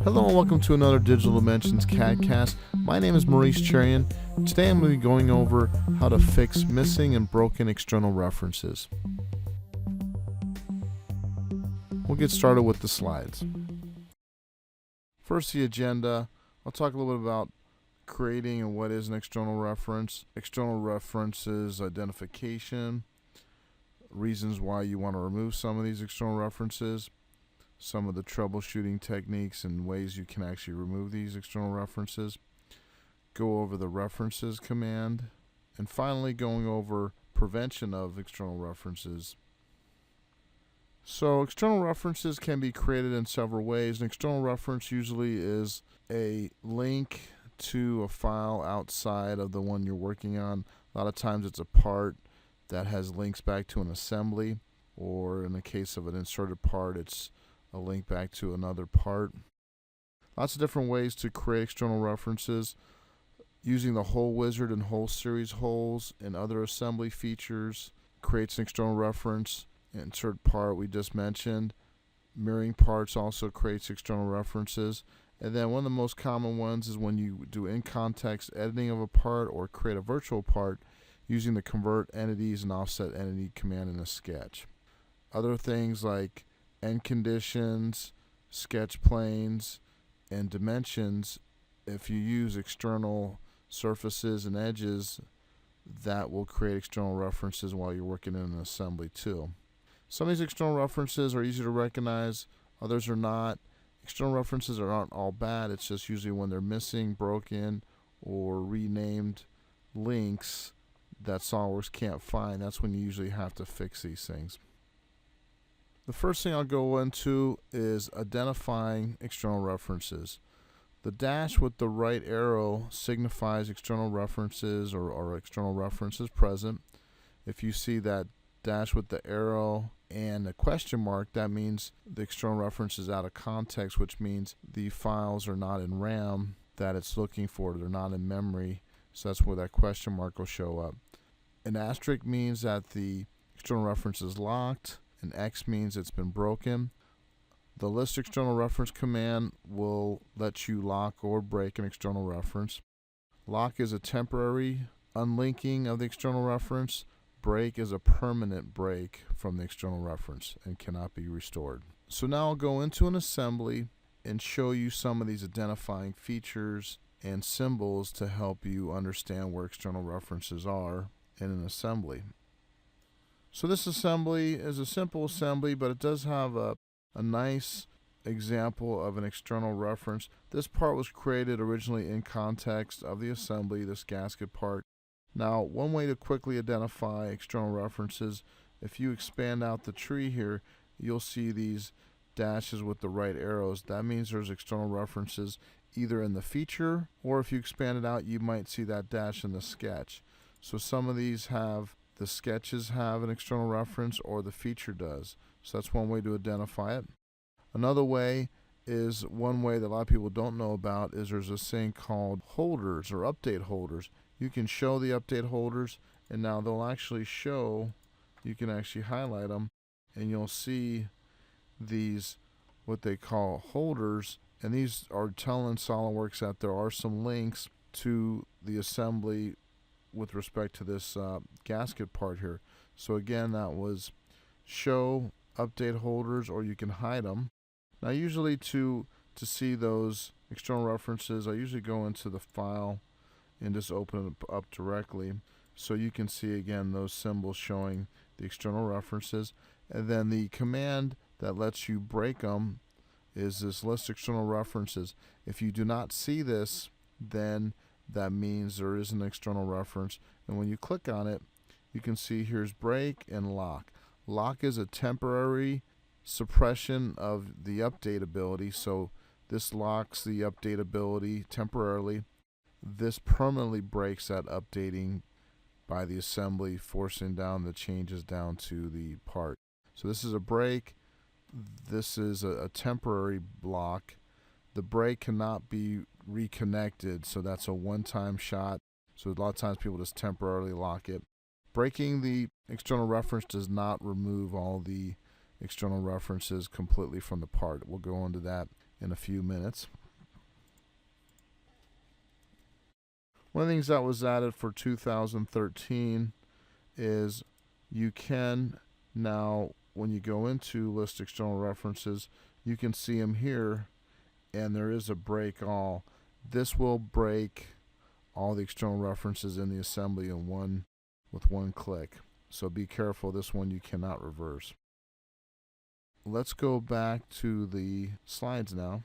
Hello and welcome to another Digital Dimensions CADcast. My name is Maurice Cherian. Today I'm going to be going over how to fix missing and broken external references. We'll get started with the slides. First, the agenda. I'll talk a little bit about creating and what is an external reference, external references identification, reasons why you want to remove some of these external references, some of the troubleshooting techniques and ways you can actually remove these external references, go over the references command, and finally going over prevention of external references. So external references can be created in several ways. An external reference usually is a link to a file outside of the one you're working on. A lot of times it's a part that has links back to an assembly, or in the case of an inserted part, it's a link back to another part. Lots of different ways to create external references. Using the hole wizard and hole series holes and other assembly features creates an external reference. Insert part we just mentioned. Mirroring parts also creates external references. And then one of the most common ones is when you do in-context editing of a part or create a virtual part using the convert entities and offset entity command in a sketch. Other things like end conditions, sketch planes, and dimensions, if you use external surfaces and edges, that will create external references while you're working in an assembly too. Some of these external references are easy to recognize, others are not. External references aren't all bad, it's just usually when they're missing, broken, or renamed links that SolidWorks can't find, that's when you usually have to fix these things. The first thing I'll go into is identifying external references. The dash with the right arrow signifies external references or external references present. If you see that dash with the arrow and a question mark, that means the external reference is out of context, which means the files are not in RAM that it's looking for. They're not in memory, so that's where that question mark will show up. An asterisk means that the external reference is locked. An X means it's been broken. The list external reference command will let you lock or break an external reference. Lock is a temporary unlinking of the external reference. Break is a permanent break from the external reference and cannot be restored. So now I'll go into an assembly and show you some of these identifying features and symbols to help you understand where external references are in an assembly. So this assembly is a simple assembly, but it does have a nice example of an external reference. This part was created originally in context of the assembly, this gasket part. Now, one way to quickly identify external references, if you expand out the tree here, you'll see these dashes with the right arrows. That means there's external references either in the feature, or if you expand it out, you might see that dash in the sketch. So some of these have the sketches have an external reference, or the feature does. So that's one way to identify it. Another way is one way that a lot of people don't know about is there's this thing called holders or update holders. You can show the update holders, and now they'll actually show, you can actually highlight them, and you'll see these what they call holders, and these are telling SolidWorks that there are some links to the assembly with respect to this gasket part here. So again, that was show update holders, or you can hide them. Now usually to see those external references, I usually go into the file and just open it up directly, so you can see again those symbols showing the external references. And then the command that lets you break them is this list external references. If you do not see this, then that means there is an external reference, and when you click on it, you can see here's break and lock. Lock is a temporary suppression of the update ability, so this locks the update ability temporarily. This permanently breaks that updating by the assembly, forcing down the changes down to the part. So this is a break, this is a temporary block. The break cannot be reconnected, so that's a one-time shot. So a lot of times people just temporarily lock it. Breaking the external reference does not remove all the external references completely from the part. We'll go into that in a few minutes. One of the things that was added for 2013 is you can now, when you go into list external references, you can see them here, and there is a break all. This will break all the external references in the assembly with one click. So be careful, this one you cannot reverse. Let's go back to the slides now.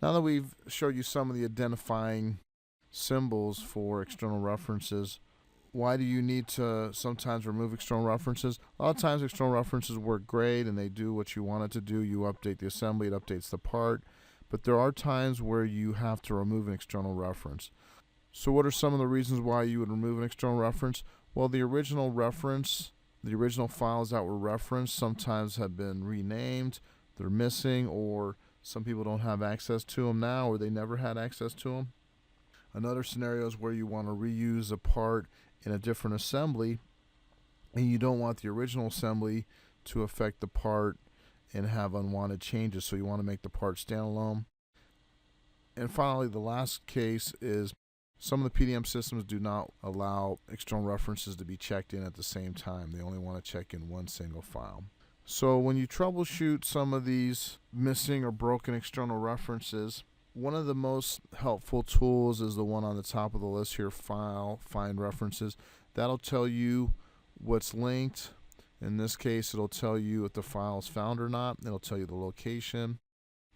Now that we've showed you some of the identifying symbols for external references, why do you need to sometimes remove external references? A lot of times external references work great and they do what you want it to do. You update the assembly, it updates the part. But there are times where you have to remove an external reference. So what are some of the reasons why you would remove an external reference? Well, the original reference, the original files that were referenced sometimes have been renamed, they're missing, or some people don't have access to them now, or they never had access to them. Another scenario is where you want to reuse a part in a different assembly, and you don't want the original assembly to affect the part and have unwanted changes, so you want to make the part standalone. And finally, the last case is some of the PDM systems do not allow external references to be checked in at the same time. They only want to check in one single file. So when you troubleshoot some of these missing or broken external references, one of the most helpful tools is the one on the top of the list here, File, Find References. That'll tell you what's linked. In this case, it'll tell you if the file is found or not. It'll tell you the location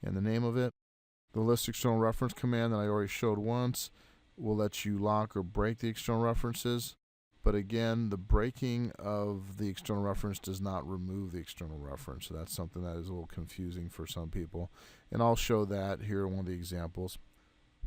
and the name of it. The List External Reference command that I already showed once will let you lock or break the external references. But again, the breaking of the external reference does not remove the external reference. So that's something that is a little confusing for some people. And I'll show that here in one of the examples.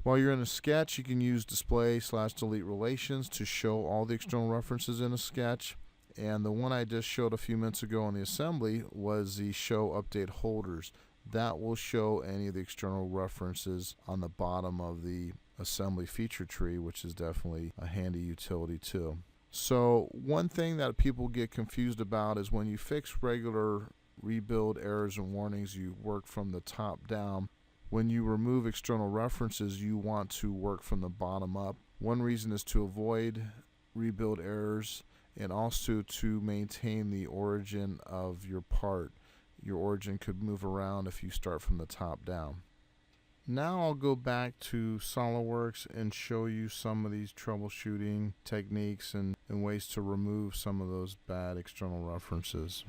While you're in a sketch, you can use display/delete relations to show all the external references in a sketch. And the one I just showed a few minutes ago on the assembly was the show update holders. That will show any of the external references on the bottom of the assembly feature tree, which is definitely a handy utility too. So one thing that people get confused about is when you fix regular rebuild errors and warnings, you work from the top down. When you remove external references, you want to work from the bottom up. One reason is to avoid rebuild errors and also to maintain the origin of your part. Your origin could move around if you start from the top down. Now I'll go back to SolidWorks and show you some of these troubleshooting techniques and ways to remove some of those bad external references.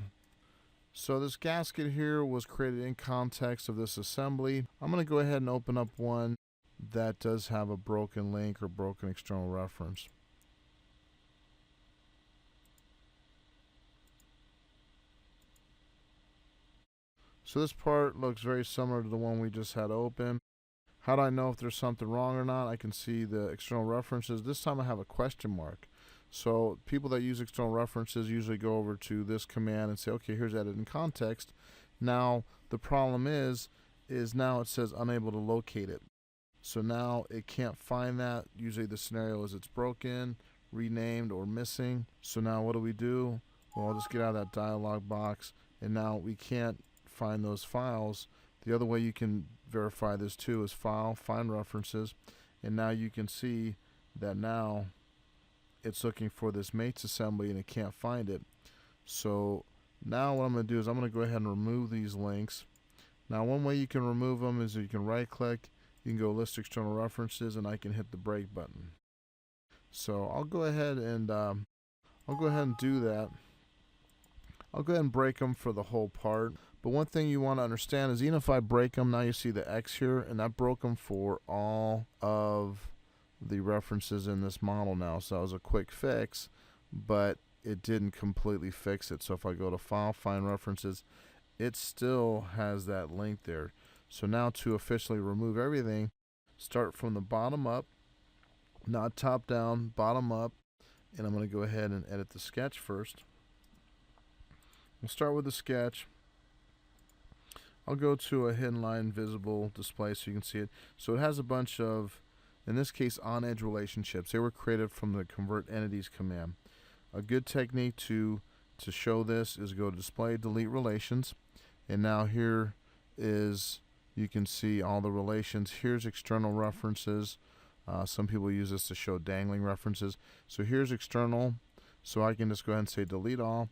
So this gasket here was created in context of this assembly. I'm going to go ahead and open up one that does have a broken link or broken external reference. So this part looks very similar to the one we just had open. How do I know if there's something wrong or not? I can see the external references. This time I have a question mark. So people that use external references usually go over to this command and say, okay, here's edit in context. Now the problem is now it says unable to locate it. So now it can't find that. Usually the scenario is it's broken, renamed, or missing. So now what do? Well, I'll just get out of that dialog box, and now we can't find those files. The other way you can verify this too is File, Find References, and now you can see that now it's looking for this mates assembly and it can't find it. So now what I'm going to do is I'm going to go ahead and remove these links. Now one way you can remove them is you can right click, you can go list external references, and I can hit the break button. So I'll go ahead and do that. I'll go ahead and break them for the whole part. But one thing you want to understand is even if I break them, now you see the X here, and that broke them for all of the references in this model now. So that was a quick fix, but it didn't completely fix it. So if I go to File, Find References, it still has that link there. So now to officially remove everything, start from the bottom up, not top down, bottom up, and I'm going to go ahead and edit the sketch first. We'll start with the sketch. I'll go to a hidden line visible display so you can see it. So it has a bunch of, in this case, on-edge relationships. They were created from the convert entities command. A good technique to show this is go to display, delete relations, And now here is, you can see all the relations. Here's external references. Some people use this to show dangling references. So here's external. So I can just go ahead and say delete all.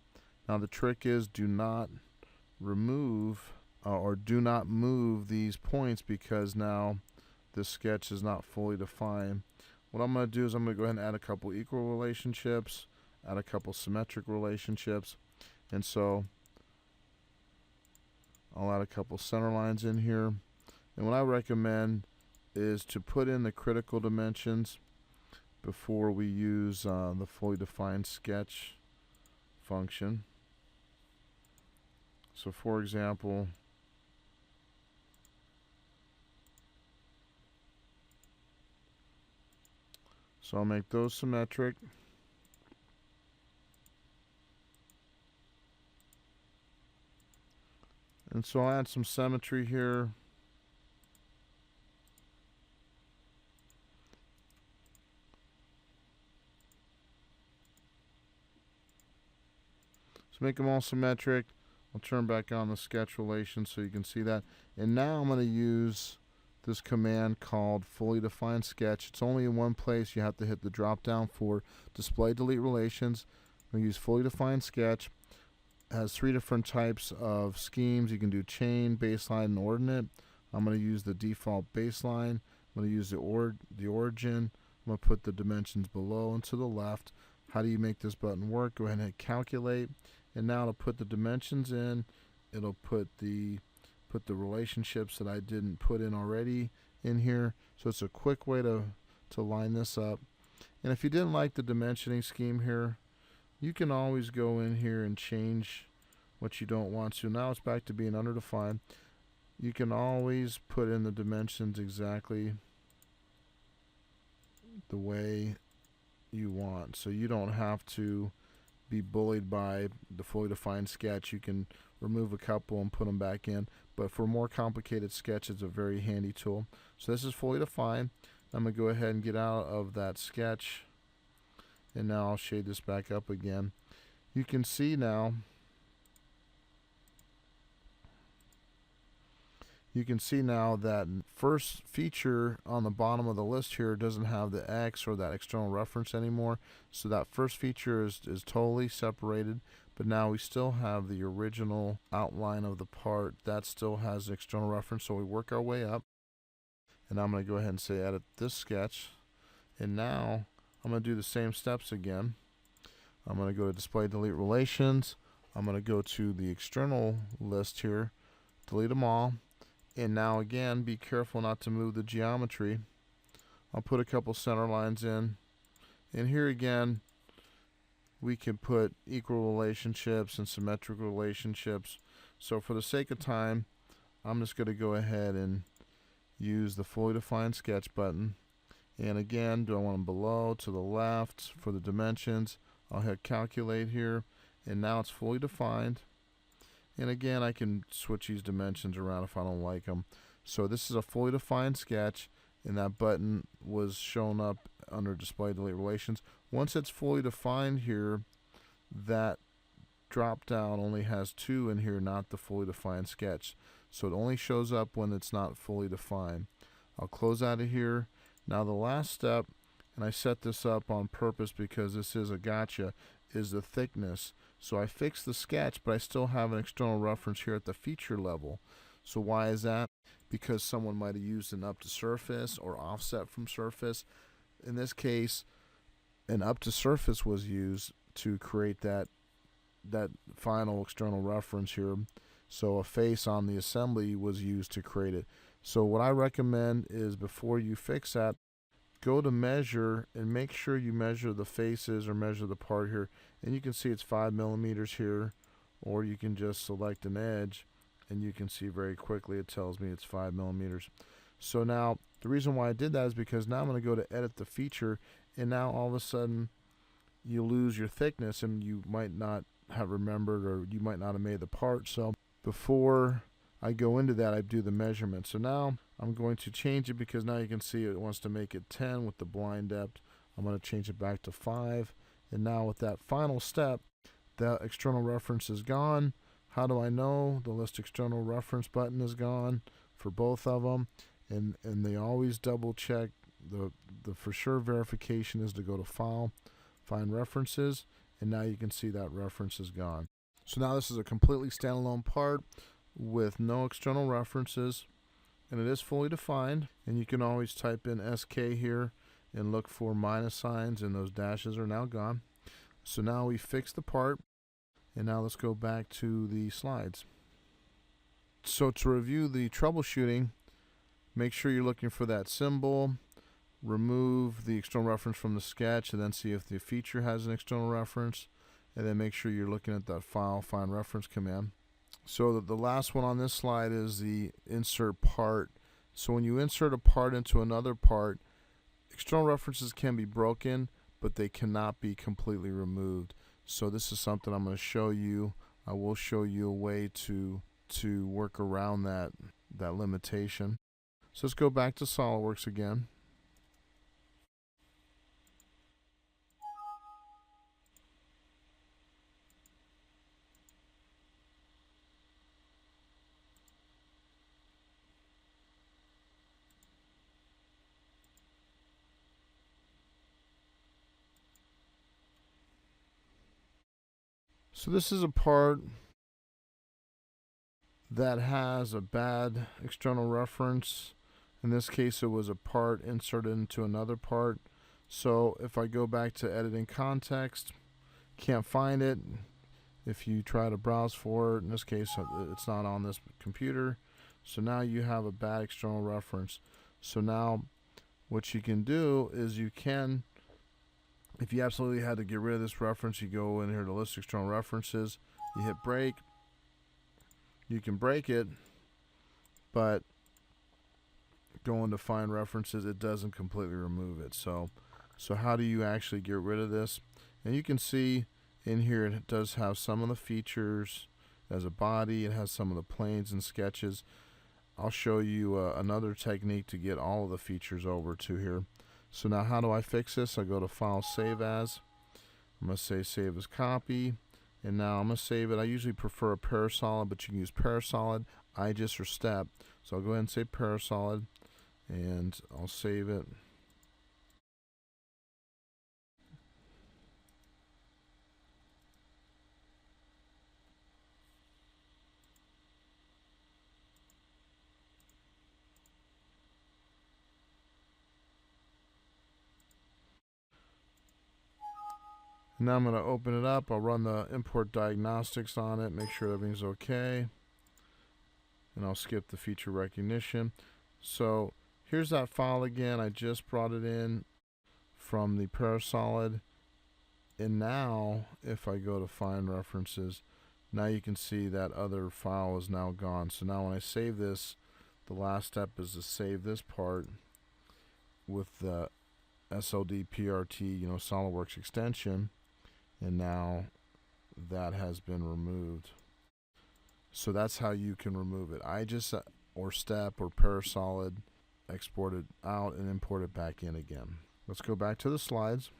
Now the trick is, do not remove or do not move these points, because now this sketch is not fully defined. What I'm going to do is I'm going to go ahead and add a couple equal relationships, add a couple symmetric relationships, and so I'll add a couple center lines in here. And what I recommend is to put in the critical dimensions before we use the fully defined sketch function. So for example, so I'll make those symmetric. And so I'll add some symmetry here. So make them all symmetric. I'll turn back on the sketch relation so you can see that. And now I'm going to use this command called fully defined sketch. It's only in one place. You have to hit the drop down for display delete relations. I'm going to use fully defined sketch. It has 3 different types of schemes. You can do chain, baseline, and ordinate. I'm going to use the default baseline. I'm going to use the origin. I'm going to put the dimensions below and to the left. How do you make this button work? Go ahead and hit calculate. And now it'll put the dimensions in. It'll put the relationships that I didn't put in already in here. So it's a quick way to line this up. And if you didn't like the dimensioning scheme here, you can always go in here and change what you don't want to. Now it's back to being underdefined. You can always put in the dimensions exactly the way you want. So you don't have to be bullied by the fully defined sketch. You can remove a couple and put them back in. But for more complicated sketch, it's a very handy tool. So this is fully defined. I'm going to go ahead and get out of that sketch. And now I'll shade this back up again. You can see now, that first feature on the bottom of the list here doesn't have the X or that external reference anymore. So that first feature is totally separated. But now we still have the original outline of the part that still has the external reference. So we work our way up. And I'm going to go ahead and say edit this sketch. And now I'm going to do the same steps again. I'm going to go to display delete relations. I'm going to go to the external list here, delete them all. And now again, be careful not to move the geometry. I'll put a couple center lines in. And here again, we can put equal relationships and symmetric relationships. So for the sake of time, I'm just going to go ahead and use the fully defined sketch button. And again, do I want them below, to the left for the dimensions? I'll hit calculate here. And now it's fully defined. And again, I can switch these dimensions around if I don't like them. So this is a fully defined sketch, and that button was shown up under display delete relations. Once it's fully defined here, that drop down only has 2 in here, not the fully defined sketch. So it only shows up when it's not fully defined. I'll close out of here. Now the last step, and I set this up on purpose because this is a gotcha, is the thickness. So I fixed the sketch, but I still have an external reference here at the feature level. So why is that? Because someone might have used an up to surface or offset from surface. In this case, an up to surface was used to create that final external reference here. So a face on the assembly was used to create it. So what I recommend is, before you fix that, go to measure and make sure you measure the faces or measure the part here. And you can see it's 5 millimeters here, or you can just select an edge and you can see very quickly it tells me it's 5 millimeters. So now the reason why I did that is because now I'm going to go to edit the feature, and now all of a sudden you lose your thickness and you might not have remembered, or you might not have made the part. So before I go into that, I do the measurement. So now I'm going to change it, because now you can see it wants to make it 10 with the blind depth. I'm going to change it back to 5. And now with that final step, the external reference is gone. How do I know? The list external reference button is gone for both of them, and they always double check. The for sure verification is to go to File, Find References, and now you can see that reference is gone. So now this is a completely standalone part with no external references, and it is fully defined, and you can always type in SK here and look for minus signs, and those dashes are now gone. So now we fix the part, and now let's go back to the slides. So to review the troubleshooting, make sure you're looking for that symbol, remove the external reference from the sketch, and then see if the feature has an external reference, and then make sure you're looking at that File, Find Reference command. So the last one on this slide is the insert part. So when you insert a part into another part, external references can be broken, but they cannot be completely removed. So this is something I'm going to show you. I will show you a way to work around that limitation. So let's go back to SolidWorks again. So this is a part that has a bad external reference. In this case, it was a part inserted into another part. So if I go back to editing context, can't find it. If you try to browse for it, in this case, it's not on this computer. So now you have a bad external reference. So now what you can do is you can, if you absolutely had to get rid of this reference, you go in here to list external references, you hit break, you can break it, but going to find references, it doesn't completely remove it. So how do you actually get rid of this? And you can see in here it does have some of the features as a body, it has some of the planes and sketches. I'll show you another technique to get all of the features over to here. So now how do I fix this? I go to File, Save As. I'm going to say Save as Copy. And now I'm going to save it. I usually prefer a Parasolid, but you can use Parasolid, IGES, or Step. So I'll go ahead and say Parasolid, and I'll save it. Now I'm going to open it up. I'll run the import diagnostics on it, make sure everything's okay. And I'll skip the feature recognition. So here's that file again. I just brought it in from the Parasolid. And now if I go to Find References, now you can see that other file is now gone. So now when I save this, the last step is to save this part with the SLDPRT, SolidWorks extension. And now that has been removed. So that's how you can remove it. IGES or Step or Parasolid, export it out and import it back in again. Let's go back to the slides.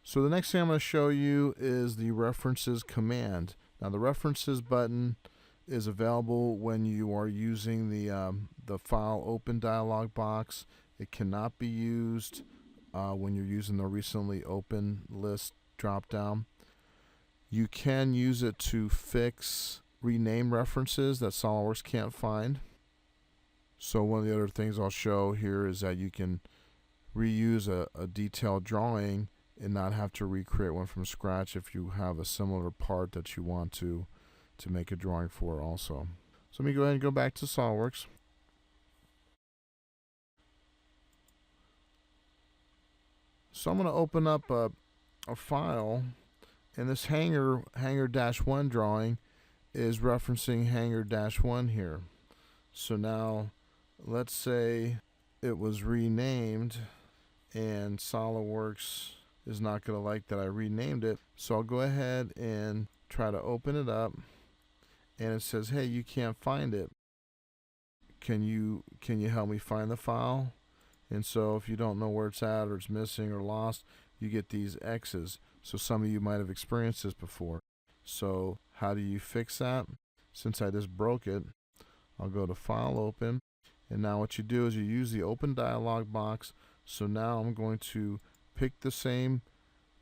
So the next thing I'm going to show you is the References command. Now the References button is available when you are using the File Open dialog box. It cannot be used when you're using the Recently Open list drop-down. You can use it to rename references that SolidWorks can't find. So one of the other things I'll show here is that you can reuse a detailed drawing and not have to recreate one from scratch if you have a similar part that you want to make a drawing for also. So let me go ahead and go back to SolidWorks. So I'm going to open up a file, and this hanger-1 drawing is referencing hanger-1 here. So now let's say it was renamed and SolidWorks is not going to like that I renamed it. So I'll go ahead and try to open it up, and it says, hey, you can't find it. Can you help me find the file? And so if you don't know where it's at or it's missing or lost, you get these X's. So some of you might have experienced this before. So how do you fix that? Since I just broke it, I'll go to File, Open, and now what you do is you use the Open dialog box. So now I'm going to pick the same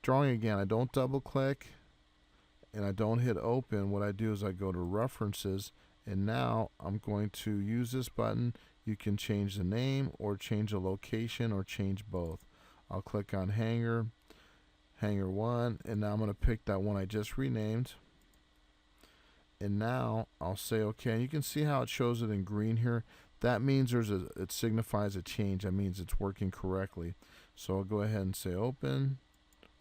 drawing again. I don't double click and I don't hit Open. What I do is I go to References, and now I'm going to use this button. You can change the name or change the location or change both. I'll click on Hanger 1, and now I'm going to pick that one I just renamed. And now I'll say OK. And you can see how it shows it in green here. That means it signifies a change. That means it's working correctly. So I'll go ahead and say Open.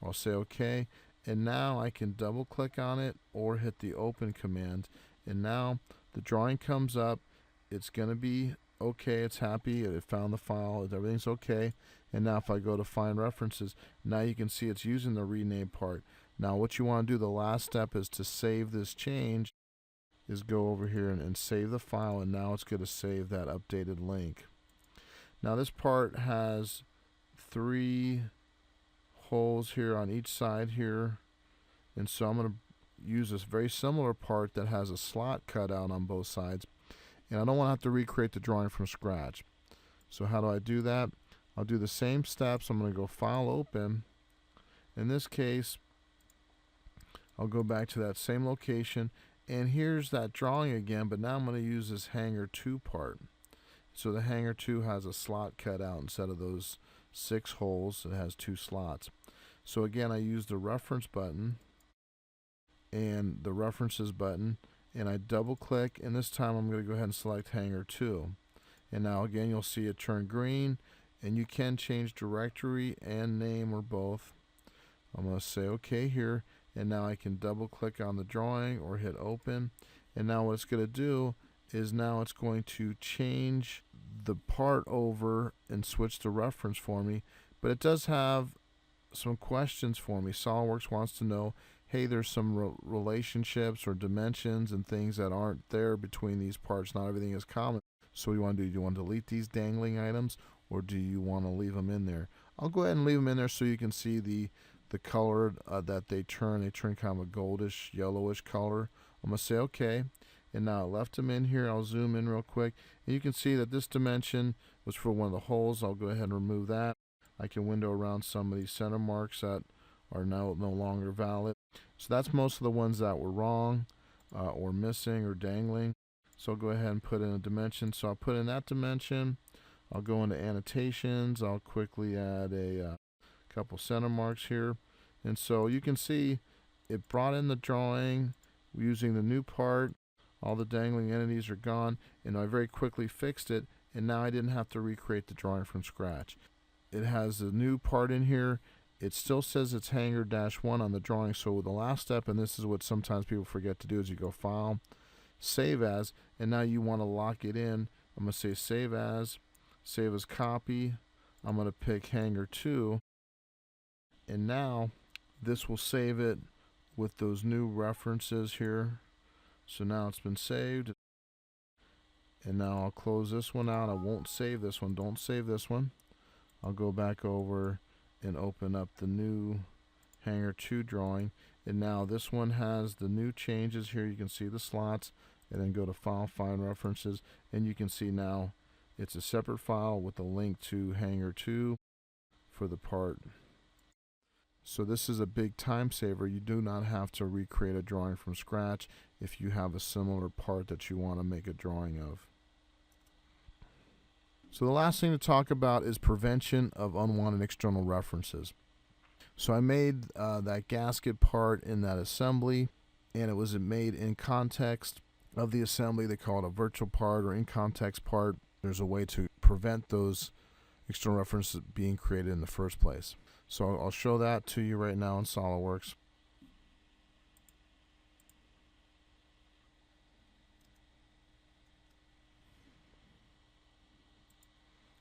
I'll say OK. And now I can double click on it or hit the Open command. And now the drawing comes up. It's going to be OK. It's happy. It found the file. Everything's OK. And now if I go to Find References, now you can see it's using the rename part. Now what you want to do, the last step is to save this change. Is go over here and save the file, and now it's going to save that updated link. Now this part has 3 holes here on each side here, and so I'm going to use this very similar part that has a slot cut out on both sides, and I don't want to have to recreate the drawing from scratch. So how do I do that? I'll do the same steps. I'm going to go File, Open. In this case, I'll go back to that same location. And here's that drawing again, but now I'm going to use this Hanger 2 part. So the Hanger 2 has a slot cut out instead of those 6 holes. It has 2 slots. So again, I use the Reference button and the References button, and I double click, and this time I'm going to go ahead and select Hanger 2. And now again, you'll see it turn green, and you can change directory and name or both. I'm going to say OK here. And now I can double click on the drawing or hit Open. And now what it's going to do is now it's going to change the part over and switch the reference for me. But it does have some questions for me. SolidWorks wants to know, hey, there's some relationships or dimensions and things that aren't there between these parts. Not everything is common. So what do you want to do? Do you want to delete these dangling items, or do you want to leave them in there? I'll go ahead and leave them in there so you can see the color that they turn kind of a goldish, yellowish color. I'm going to say OK. And now I left them in here. I'll zoom in real quick. And you can see that this dimension was for one of the holes. I'll go ahead and remove that. I can window around some of these center marks that are now no longer valid. So that's most of the ones that were wrong or missing or dangling. So I'll go ahead and put in a dimension. So I'll put in that dimension. I'll go into annotations. I'll quickly add a couple center marks here, and so you can see it brought in the drawing using the new part. All the dangling entities are gone, and I very quickly fixed it, and now I didn't have to recreate the drawing from scratch. It has the new part in here. It still says it's Hanger -1 on the drawing. So the last step, and this is what sometimes people forget to do, is you go File, Save As, and now you want to lock it in. I'm going to say Save As Copy. I'm going to pick Hanger 2. And now this will save it with those new references here. So now it's been saved. And now I'll close this one out. I won't save this one. Don't save this one. I'll go back over and open up the new Hanger 2 drawing. And now this one has the new changes here. You can see the slots. And then go to File, Find References. And you can see now it's a separate file with a link to Hanger 2 for the part. So this is a big time saver. You do not have to recreate a drawing from scratch if you have a similar part that you want to make a drawing of. So the last thing to talk about is prevention of unwanted external references. So I made that gasket part in that assembly, and it was made in context of the assembly. They call it a virtual part or in context part. There's a way to prevent those external references being created in the first place. So I'll show that to you right now in SolidWorks.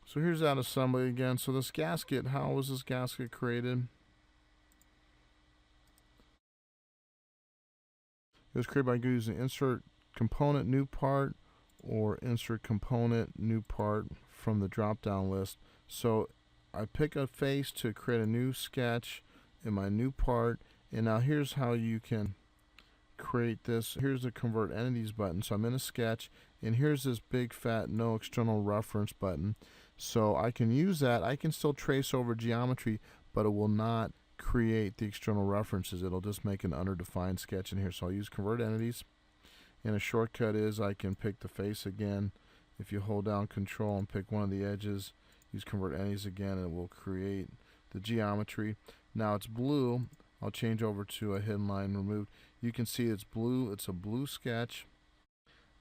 So here's that assembly again. So this gasket, how was this gasket created? It was created by using insert component new part or insert component new part from the drop down list. So I pick a face to create a new sketch in my new part, and now here's how you can create this. Here's the Convert Entities button. So I'm in a sketch, and here's this big fat No External Reference button. So I can use that. I can still trace over geometry, but it will not create the external references. It'll just make an underdefined sketch in here. So I'll use Convert Entities, and a shortcut is I can pick the face again. If you hold down Control and pick one of the edges, use Convert Entities again, and it will create the geometry. Now it's blue. I'll change over to a hidden line removed. You can see it's blue. It's a blue sketch,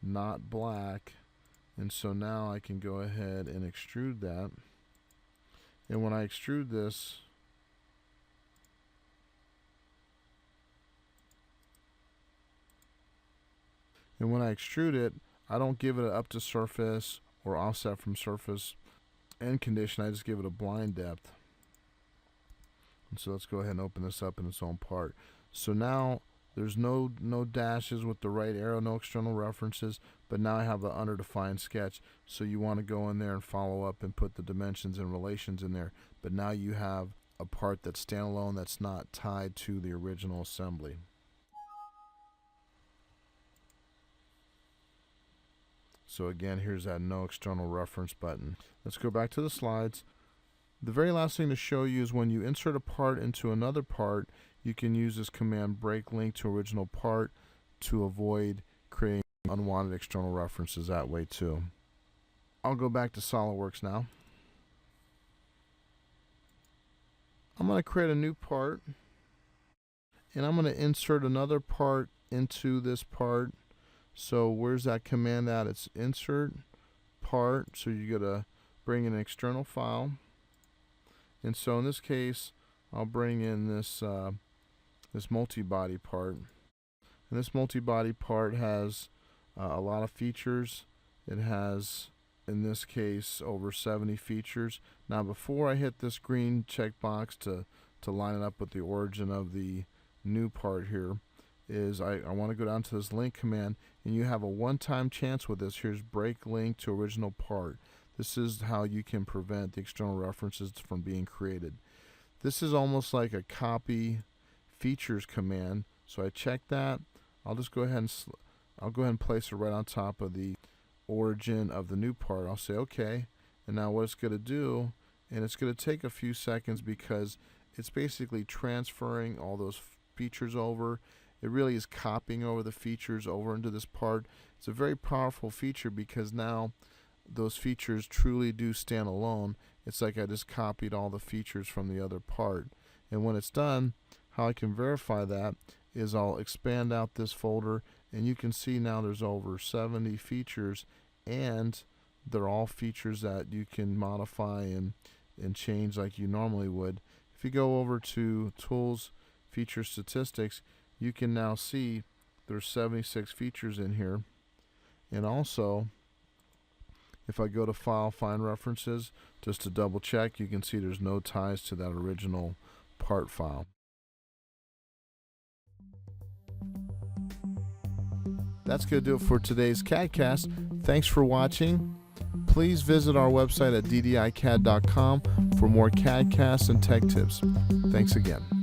not black. And so now I can go ahead and extrude that. And when I extrude this, I don't give it an up to surface or offset from surface end condition. I just give it a blind depth. And so let's go ahead and open this up in its own part. So now there's no dashes with the right arrow, no external references, but now I have an underdefined sketch. So you want to go in there and follow up and put the dimensions and relations in there. But now you have a part that's standalone, that's not tied to the original assembly. So again, here's that No External Reference button. Let's go back to the slides. The very last thing to show you is when you insert a part into another part, you can use this command break link to original part to avoid creating unwanted external references that way too. I'll go back to SolidWorks now. I'm going to create a new part, and I'm going to insert another part into this part. So where's that command at? It's insert part. So you got to bring in an external file. And so in this case, I'll bring in this this multi-body part. And this multi-body part has a lot of features. It has, in this case, over 70 features. Now before I hit this green checkbox to line it up with the origin of the new part here, is I want to go down to this link command, and you have a one-time chance with this. Here's break link to original part. This is how you can prevent the external references from being created. This is almost like a copy features command. So I check that. I'll just go ahead and place it right on top of the origin of the new part. I'll say OK. And now what it's going to do, and it's going to take a few seconds because it's basically transferring all those features over. It really is copying over the features over into this part. It's a very powerful feature because now those features truly do stand alone. It's like I just copied all the features from the other part. And when it's done, how I can verify that is I'll expand out this folder, and you can see now there's over 70 features, and they're all features that you can modify and change like you normally would. If you go over to Tools, Feature Statistics, you can now see there's 76 features in here. And also, if I go to File, Find References, just to double check, you can see there's no ties to that original part file. That's going to do it for today's CADcast. Thanks for watching. Please visit our website at DDICAD.com for more CADcasts and tech tips. Thanks again.